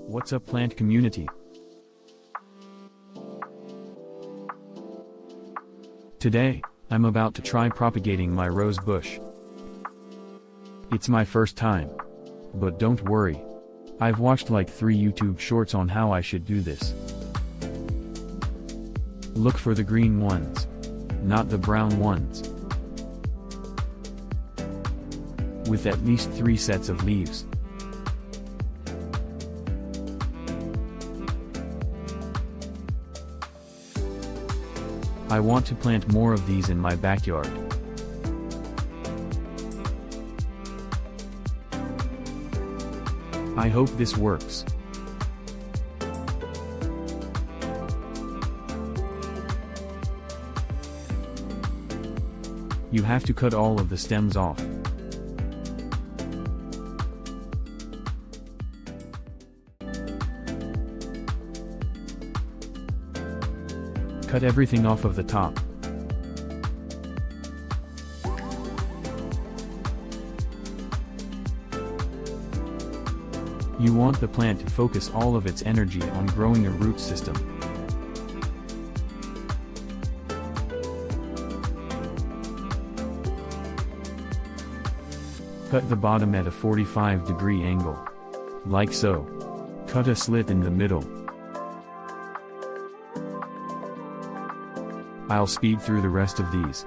What's up, plant community? Today, I'm about to try propagating my rose bush. It's my first time. But don't worry. I've watched like 3 YouTube shorts on how I should do this. Look for the green ones. Not the brown ones. With at least 3 sets of leaves. I want to plant more of these in my backyard. I hope this works. You have to cut all of the stems off. Cut everything off of the top. You want the plant to focus all of its energy on growing a root system. Cut the bottom at a 45-degree angle. Like so. Cut a slit in the middle. I'll speed through the rest of these.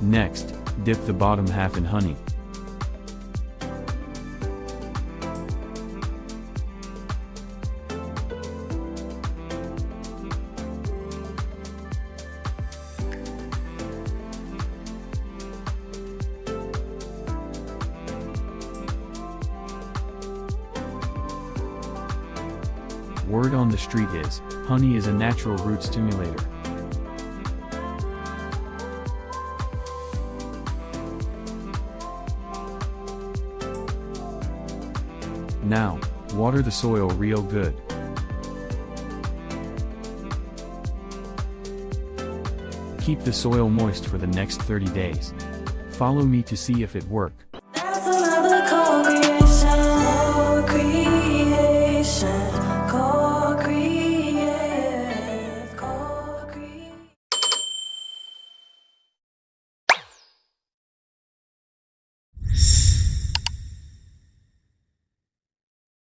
Next, dip the bottom half in honey. Word on the street is, honey is a natural root stimulator. Now, water the soil real good. Keep the soil moist for the next 30 days. Follow me to see if it works.